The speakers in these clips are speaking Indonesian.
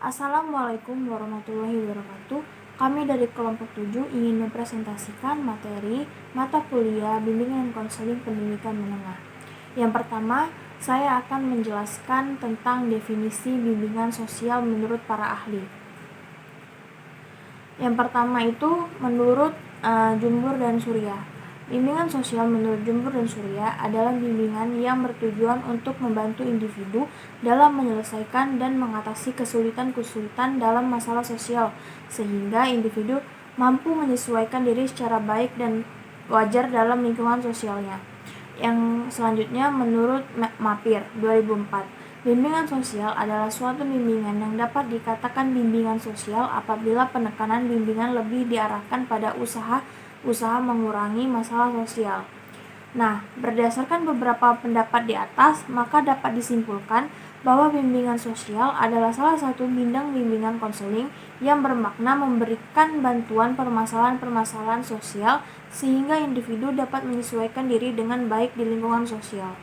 Assalamualaikum warahmatullahi wabarakatuh. Kami dari kelompok 7 ingin mempresentasikan materi mata kuliah bimbingan konseling pendidikan menengah. Yang pertama, saya akan menjelaskan tentang definisi bimbingan sosial menurut para ahli. Yang pertama itu menurut Jumhur dan Surya. Bimbingan sosial menurut Jumhur dan Surya adalah bimbingan yang bertujuan untuk membantu individu dalam menyelesaikan dan mengatasi kesulitan-kesulitan dalam masalah sosial, sehingga individu mampu menyesuaikan diri secara baik dan wajar dalam lingkungan sosialnya. Yang selanjutnya menurut Mapir 2004. Bimbingan sosial adalah suatu bimbingan yang dapat dikatakan bimbingan sosial apabila penekanan bimbingan lebih diarahkan pada usaha mengurangi masalah sosial. Nah, berdasarkan beberapa pendapat di atas, maka dapat disimpulkan bahwa bimbingan sosial adalah salah satu bidang bimbingan konseling yang bermakna memberikan bantuan permasalahan-permasalahan sosial sehingga individu dapat menyesuaikan diri dengan baik di lingkungan sosial.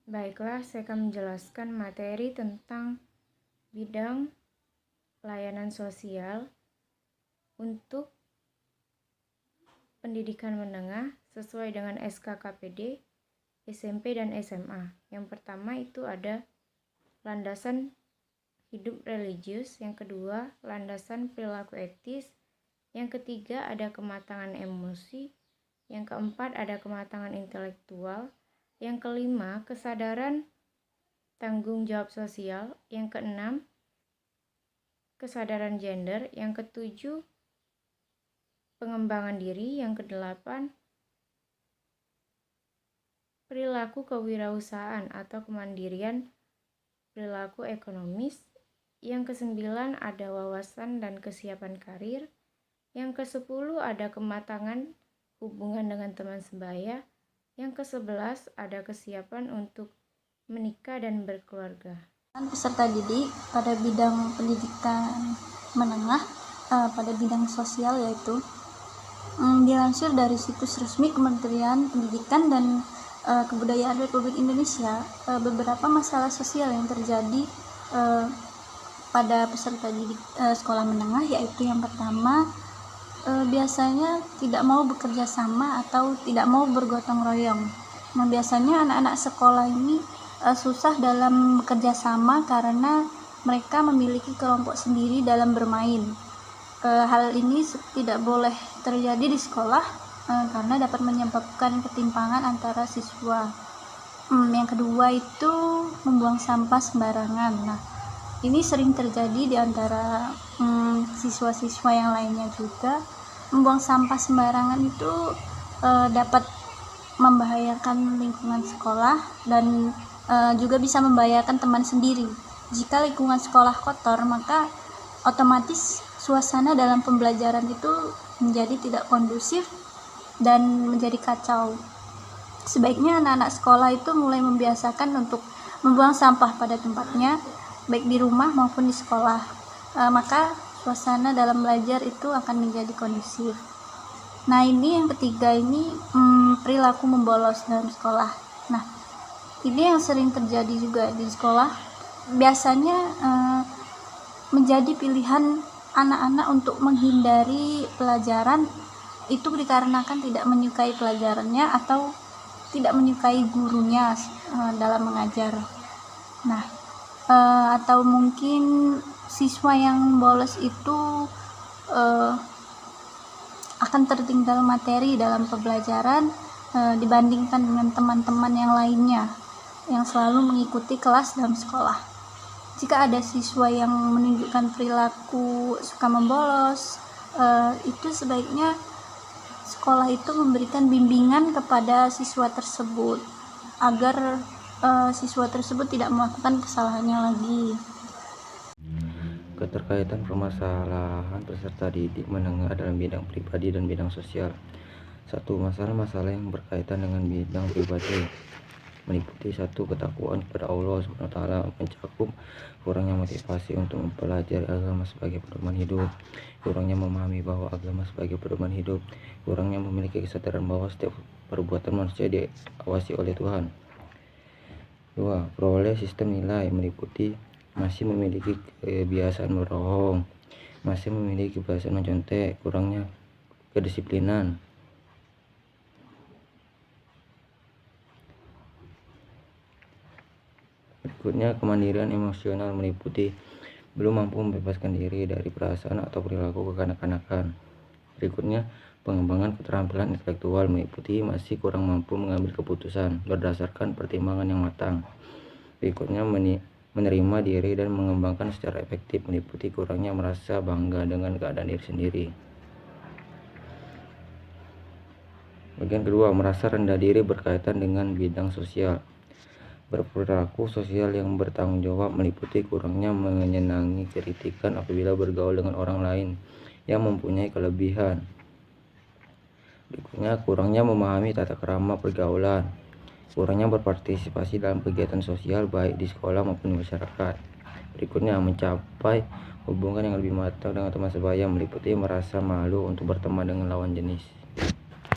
Baiklah, saya akan menjelaskan materi tentang bidang layanan sosial untuk pendidikan menengah sesuai dengan SKKPD, SMP dan SMA. Yang pertama itu ada landasan hidup religius, yang kedua landasan perilaku etis, yang ketiga ada kematangan emosi, yang keempat ada kematangan intelektual, yang kelima kesadaran tanggung jawab sosial, yang keenam kesadaran gender, yang ketujuh pengembangan diri, yang kedelapan perilaku kewirausahaan atau kemandirian perilaku ekonomis, yang kesembilan ada wawasan dan kesiapan karir, yang kesepuluh ada kematangan hubungan dengan teman sebaya, yang ke-11 ada kesiapan untuk menikah dan berkeluarga. Peserta didik pada bidang pendidikan menengah pada bidang sosial yaitu dilansir dari situs resmi Kementerian Pendidikan dan Kebudayaan Republik Indonesia, beberapa masalah sosial yang terjadi pada peserta didik sekolah menengah yaitu yang pertama, biasanya tidak mau bekerja sama atau tidak mau bergotong royong. Nah, biasanya anak-anak sekolah ini susah dalam bekerja sama karena mereka memiliki kelompok sendiri dalam bermain. Hal ini tidak boleh terjadi di sekolah karena dapat menyebabkan ketimpangan antara siswa. Yang kedua itu membuang sampah sembarangan. Nah, ini sering terjadi di antara siswa-siswa yang lainnya juga. Membuang sampah sembarangan itu dapat membahayakan lingkungan sekolah dan juga bisa membahayakan teman sendiri. Jika lingkungan sekolah kotor, maka otomatis suasana dalam pembelajaran itu menjadi tidak kondusif dan menjadi kacau. Sebaiknya anak-anak sekolah itu mulai membiasakan untuk membuang sampah pada tempatnya, baik di rumah maupun di sekolah. Maka suasana dalam belajar itu akan menjadi kondusif. Nah, ini yang ketiga ini perilaku membolos dalam sekolah. Nah, ini yang sering terjadi juga di sekolah. Biasanya menjadi pilihan anak-anak untuk menghindari pelajaran itu dikarenakan tidak menyukai pelajarannya atau tidak menyukai gurunya dalam mengajar. Nah, atau mungkin siswa yang bolos itu akan tertinggal materi dalam pembelajaran dibandingkan dengan teman-teman yang lainnya yang selalu mengikuti kelas dalam sekolah. Jika ada siswa yang menunjukkan perilaku suka membolos, itu sebaiknya sekolah itu memberikan bimbingan kepada siswa tersebut agar siswa tersebut tidak melakukan kesalahannya lagi. Keterkaitan permasalahan peserta didik menengah dalam bidang pribadi dan bidang sosial. Satu, masalah-masalah yang berkaitan dengan bidang pribadi meliputi satu, ketakwaan kepada Allah SWT, mencakup kurangnya motivasi untuk mempelajari agama sebagai pedoman hidup, kurangnya memahami bahwa agama sebagai pedoman hidup, kurangnya memiliki kesadaran bahwa setiap perbuatan manusia diawasi oleh Tuhan. 2. Peroleh sistem nilai meliputi masih memiliki kebiasaan berbohong, masih memiliki kebiasaan mencontek, kurangnya kedisiplinan. Berikutnya, kemandirian emosional meliputi belum mampu membebaskan diri dari perasaan atau perilaku kekanak-kanakan. Berikutnya, pengembangan keterampilan intelektual meliputi masih kurang mampu mengambil keputusan berdasarkan pertimbangan yang matang. Berikutnya, menerima diri dan mengembangkan secara efektif meliputi kurangnya merasa bangga dengan keadaan diri sendiri. Bagian kedua, merasa rendah diri berkaitan dengan bidang sosial. Berperilaku sosial yang bertanggung jawab meliputi kurangnya menyenangi kritikan apabila bergaul dengan orang lain yang mempunyai kelebihan. Berikutnya, kurangnya memahami tata krama pergaulan, kurangnya berpartisipasi dalam kegiatan sosial baik di sekolah maupun di masyarakat. Berikutnya, mencapai hubungan yang lebih matang dengan teman sebaya meliputi merasa malu untuk berteman dengan lawan jenis.